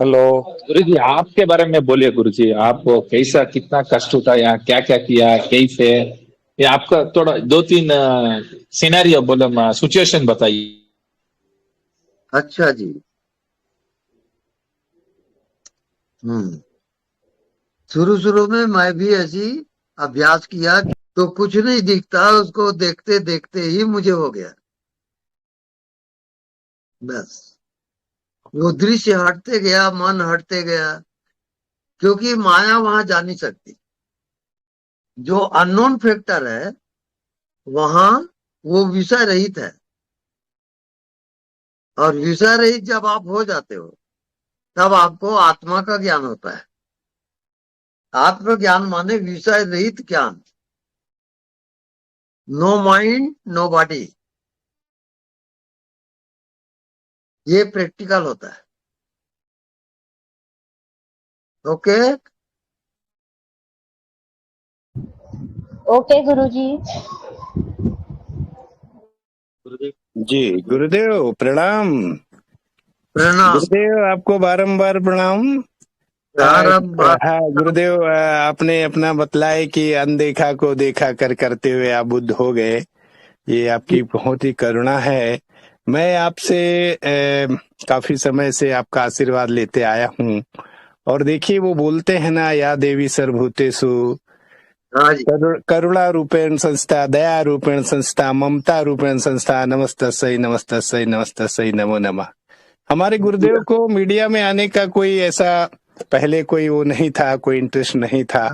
Hello. गुरु जी आपके बारे में बोलिए। गुरु जी आपको कैसा कितना कष्ट होता है, यहाँ क्या क्या किया कैसे, ये आपका थोड़ा दो तीन सिनेरियो बोलो, सिचुएशन बताइए। अच्छा जी। हम्म। शुरू शुरू में मैं भी ऐसी अभ्यास किया तो कुछ नहीं दिखता, उसको देखते देखते ही मुझे हो गया। बस वो दृश्य हटते गया, मन हटते गया, क्योंकि माया वहां जा नहीं सकती। जो अननोन फैक्टर है वहां वो विषय रहित है। और विषय रहित जब आप हो जाते हो तब आपको आत्मा का ज्ञान होता है। आत्मज्ञान माने विषय रहित ज्ञान। नो माइंड नो बॉडी, ये प्रैक्टिकल होता है। ओके। ओके गुरुजी। जी गुरुदेव प्रणाम। प्रणाम। गुरुदेव आपको बारंबार प्रणाम। बारंबार। हाँ गुरुदेव, आपने अपना बतलाए कि अनदेखा को देखा कर करते हुए आप बुद्ध हो गए। ये आपकी बहुत ही करुणा है। मैं आपसे काफी समय से आपका आशीर्वाद लेते आया हूँ। और देखिए वो बोलते हैं ना, या देवी सर्वभूतेषु हाँ जी। करुणा रूपेण संस्था, दया रूपेण संस्था, ममता रूपेण संस्था, नमस्तस्यै नमस्तस्यै नमस्तस्यै नमो नमः। हमारे गुरुदेव को मीडिया में आने का कोई ऐसा पहले कोई वो नहीं था, कोई इंटरेस्ट नहीं था।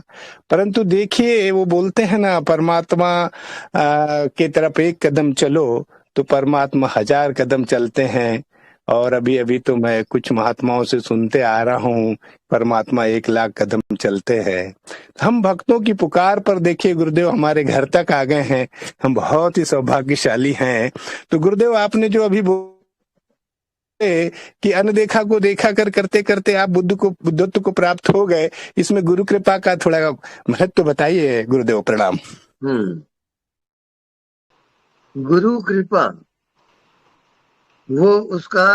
परंतु देखिए वो बोलते हैं ना, परमात्मा के तरफ एक कदम चलो तो परमात्मा 1000 कदम चलते हैं। और अभी अभी तो मैं कुछ महात्माओं से सुनते आ रहा हूँ, परमात्मा 1,00,000 कदम चलते हैं। हम भक्तों की पुकार पर देखिए गुरुदेव हमारे घर तक आ गए हैं। हम बहुत ही सौभाग्यशाली हैं। तो गुरुदेव आपने जो अभी कि अनदेखा को देखा कर करते करते आप बुद्धत्व को प्राप्त हो गए, इसमें गुरु कृपा का थोड़ा महत्व बताइए गुरुदेव। प्रणाम। हम्म। गुरु कृपा वो उसका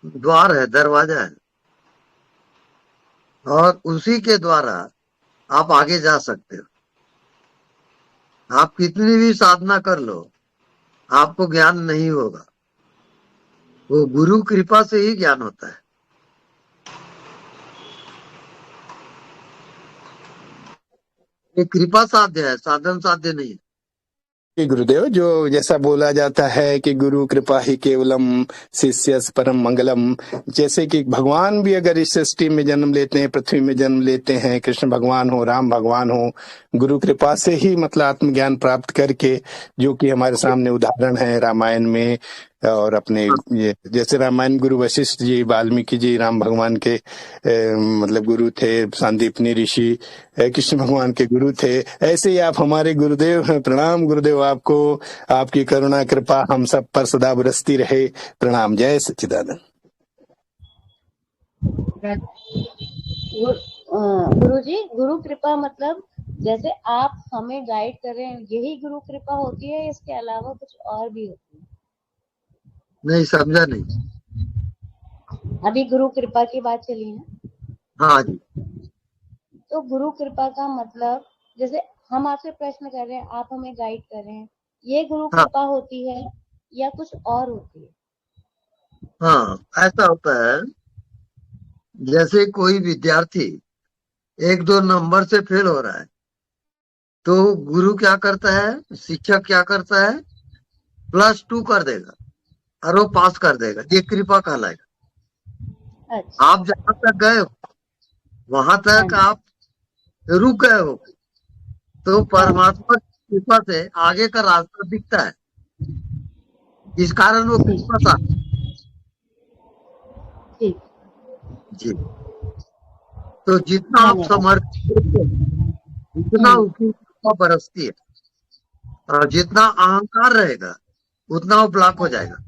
द्वार है, दरवाजा है। और उसी के द्वारा आप आगे जा सकते हो। आप कितनी भी साधना कर लो, आपको ज्ञान नहीं होगा। वो गुरु कृपा से ही ज्ञान होता है। ये कृपा साध्य है, साधन साध्य नहीं है। गुरुदेव जो जैसा बोला जाता है कि गुरु कृपा ही केवलम शिष्यस परम मंगलम, जैसे कि भगवान भी अगर इस सृष्टि में जन्म लेते हैं, पृथ्वी में जन्म लेते हैं, कृष्ण भगवान हो, राम भगवान हो, गुरु कृपा से ही मतलब आत्मज्ञान प्राप्त करके, जो कि हमारे सामने उदाहरण है रामायण में। और अपने ये जैसे रामायण गुरु वशिष्ठ जी, वाल्मीकि जी राम भगवान के मतलब गुरु थे, सांदीपनी ऋषि कृष्ण भगवान के गुरु थे। ऐसे ही आप हमारे गुरुदेव हैं। प्रणाम गुरुदेव आपको। आपकी करुणा कृपा हम सब पर सदा बरसती रहे। प्रणाम। जय सच्चिदानंद। गुरुजी, गुरु कृपा मतलब जैसे आप हमें गाइड कर रहे हैं, यही गुरु कृपा होती है, इसके अलावा कुछ और भी होती है? नहीं समझा नहीं। अभी गुरु कृपा की बात चली ना, हाँ जी। तो गुरु कृपा का मतलब जैसे हम आपसे प्रश्न कर रहे हैं, आप हमें गाइड कर रहे हैं, ये गुरु हाँ कृपा होती है या कुछ और होती है? हाँ, ऐसा होता है। जैसे कोई विद्यार्थी 1-2 नंबर से फेल हो रहा है तो गुरु क्या करता है, शिक्षक क्या करता है, +2 कर देगा और वो पास कर देगा। ये कृपा कहलाएगा। अच्छा। आप जहां तक गए हो वहां हाँ तक जी। आप रुक गए हो, तो हाँ जी। परमात्मा की कृपा से आगे का रास्ता दिखता है। इस कारण वो ठीक। कृपा सा। ठीक। जी। तो जितना आप धन्यवाद। समर्पित होते हो, उतना हम्म। उसकी कृपा बरसती है। और जितना अहंकार रहेगा उतना वो ब्लॉक हो जाएगा।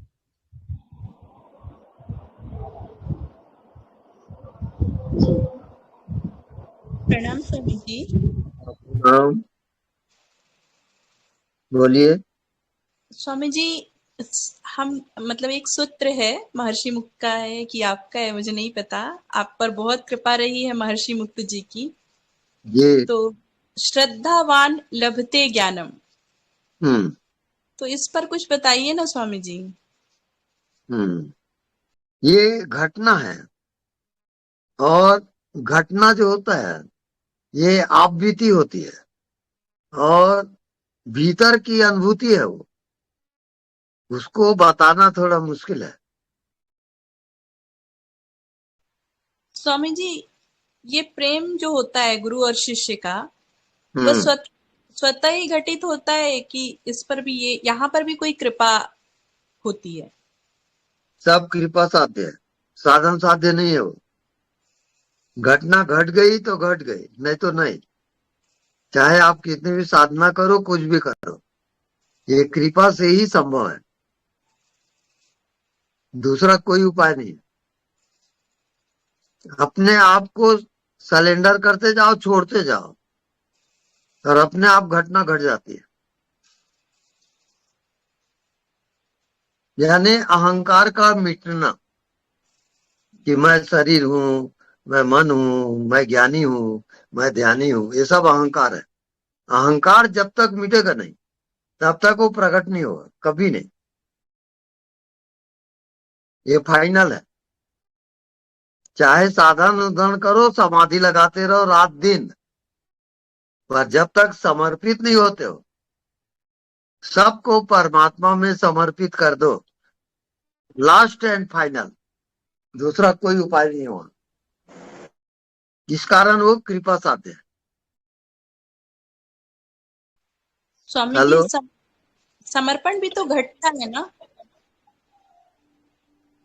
प्रणाम स्वामी जी। हाँ, बोलिए। स्वामी जी, हम मतलब एक सूत्र है महर्षि मुक्त का है कि आपका है, मुझे नहीं पता। आप पर बहुत कृपा रही है महर्षि मुक्त जी की। ये तो श्रद्धावान लभते ज्ञानम, हम्म तो इस पर कुछ बताइए ना स्वामी जी। हम्म ये घटना है। और घटना जो होता है ये आप बीती होती है, और भीतर की अनुभूति है वो, उसको बताना थोड़ा मुश्किल है। स्वामी जी, ये प्रेम जो होता है गुरु और शिष्य का, वह हम्म स्वतः ही घटित होता है कि इस पर भी, ये यहाँ पर भी कोई कृपा होती है? सब कृपा साध्य है, साधन साध्य नहीं है वो। घटना घट गई तो घट गई, नहीं तो नहीं। चाहे आप कितनी भी साधना करो, कुछ भी करो, ये कृपा से ही संभव है। दूसरा कोई उपाय नहीं है। अपने आप को सरेंडर करते जाओ, छोड़ते जाओ, और अपने आप घटना घट जाती है। यानी अहंकार का मिटना, कि मैं शरीर हूँ, मैं मन हूँ, मैं ज्ञानी हूँ, मैं ध्यानी हूँ, ये सब अहंकार है। अहंकार जब तक मिटेगा नहीं, तब तक वो प्रकट नहीं होगा, कभी नहीं। ये फाइनल है। चाहे साधन उधन करो, समाधि लगाते रहो रात दिन, पर जब तक समर्पित नहीं होते हो, सबको परमात्मा में समर्पित कर दो, लास्ट एंड फाइनल, दूसरा कोई उपाय नहीं हुआ। इस कारण वो कृपा साध्य है। स्वामी जी, हेलो। समर्पण भी तो घटता है ना?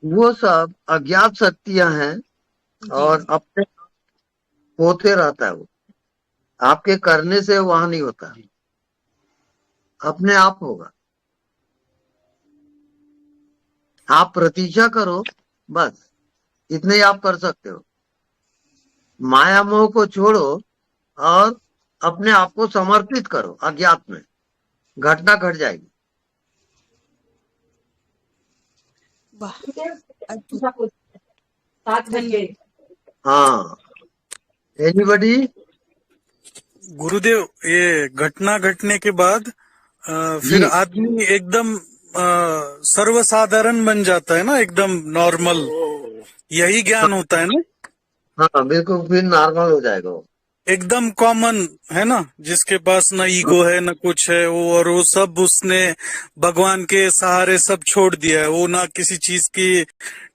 वो सब अज्ञात शक्तियां हैं, जी। और अपने होते रहता है वो। आपके करने से वहां नहीं होता, अपने आप होगा। आप प्रतीक्षा करो, बस इतने ही आप कर सकते हो। माया मोह को छोड़ो, और अपने आप को समर्पित करो अज्ञात में, घटना घट जाएगी। वाह, अद्भुत। धन्यवाद। हाँ। एनीबडी। गुरुदेव, ये घटना घटने के बाद फिर जी। आदमी एकदम सर्वसाधारण बन जाता है ना, एकदम नॉर्मल। यही ज्ञान होता है ना, हाँ बिल्कुल, फिर नॉर्मल हो जाएगा वो। एकदम कॉमन, है ना, जिसके पास ना ईगो है ना कुछ है, वो और वो सब उसने भगवान के सहारे सब छोड़ दिया है। वो ना किसी चीज की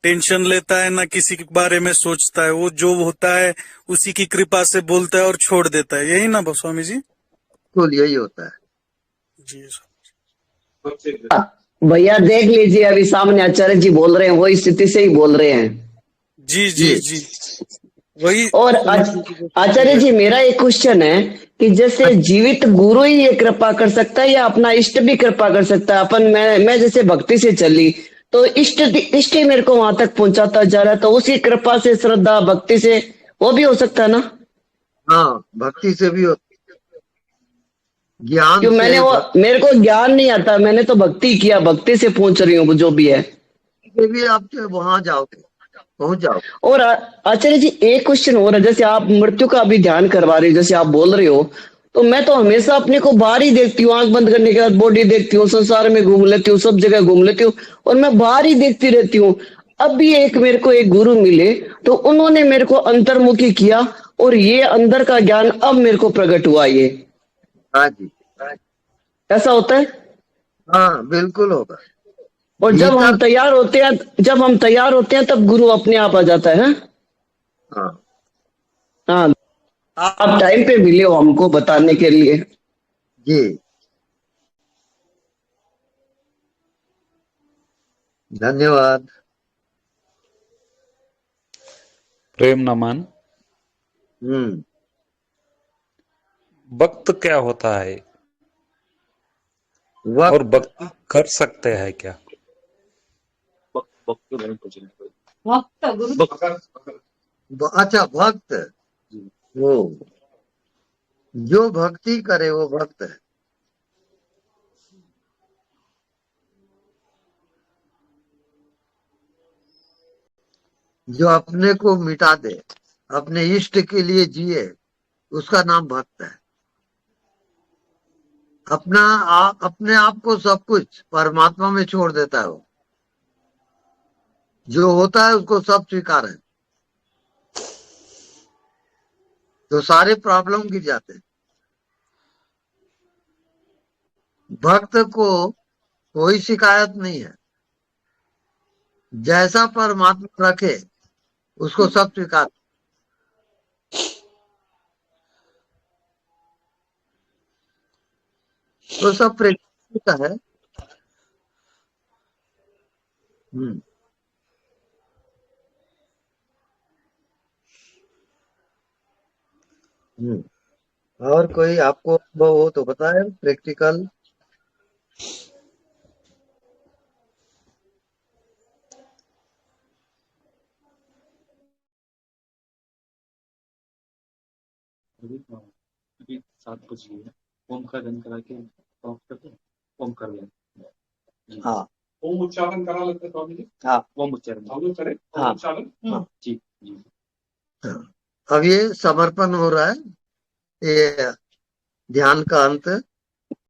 टेंशन लेता है ना किसी के बारे में सोचता है। वो जो होता है उसी की कृपा से बोलता है और छोड़ देता है। यही ना स्वामी जी? बिल्कुल यही होता है। जी भैया देख लीजिए, अभी सामने आचार्य जी बोल रहे हैं, वही स्थिति से ही बोल रहे हैं। जी जी। जी जी, वही और स्वामी जी को आचार्य जी, मेरा एक क्वेश्चन है कि जैसे जीवित गुरु ही ये कृपा कर सकता है या अपना इष्ट भी कृपा कर सकता है? अपन मैं जैसे भक्ति से चली तो इष्ट ही मेरे को वहां तक पहुंचाता जा रहा है, तो उसी कृपा से, श्रद्धा भक्ति से वो भी हो सकता है ना? हाँ, भक्ति से भी होता है, ज्ञान क्यों, मैंने से, वो, भक्ति मेरे को ज्ञान नहीं आता, मैंने तो भक्ति किया, भक्ति से पहुंच रही हूँ जो भी है। से भी आप वहां जाओगे, पहुंच जाओगे। और आचार्य जी, एक क्वेश्चन और है। जैसे आप मृत्यु का अभी ध्यान करवा रहे हो, जैसे आप बोल रहे हो, तो मैं तो हमेशा अपने को बाहर ही देखती हूँ। आंख बंद करने के बाद बॉडी देखती हूँ, संसार में घूम लेती हूँ, सब जगह घूम लेती हूँ, और मैं बाहर ही देखती रहती हूँ। अब भी एक मेरे को एक गुरु मिले, तो उन्होंने मेरे को अंतर्मुखी किया, और ये अंदर का ज्ञान अब मेरे को प्रकट हुआ। ये हाँ जी। ऐसा होता है। हाँ बिल्कुल होगा। और जब हम भीतर। तैयार होते हैं, तब गुरु अपने आप आ जाता है। हाँ हाँ, आप टाइम पे मिले हो हमको बताने के लिए। जी, धन्यवाद। प्रेम नमन। हम्म भक्त क्या होता है और वक्त। भक्ति कर सकते हैं क्या? अच्छा, भक्त, वो जो भक्ति करे वो भक्त है। जो अपने को मिटा दे, अपने इष्ट के लिए जिए, उसका नाम भक्त है। अपने आप को सब कुछ परमात्मा में छोड़ देता है वो। जो होता है उसको सब स्वीकार है, तो सारे प्रॉब्लम गिर जाते हैं। भक्त को कोई शिकायत नहीं है, जैसा परमात्मा रखे उसको सब स्वीकार। तो सब प्रैक्टिस का है। हम्म और कोई आपको अनुभव हो तो बताए, प्रैक्टिकल। अभी 7 बज गई है। ओम का जन करा के ऑफ करते हैं। ओम कर लें। हाँ ओम उच्चारण करा लेते हैं स्वामी जी। हाँ ओम उच्चारण चालू करें। ओम हाँ उच्चारण। हाँ जी जी। हाँ। अब ये समर्पण हो रहा है, ये ध्यान का अंत।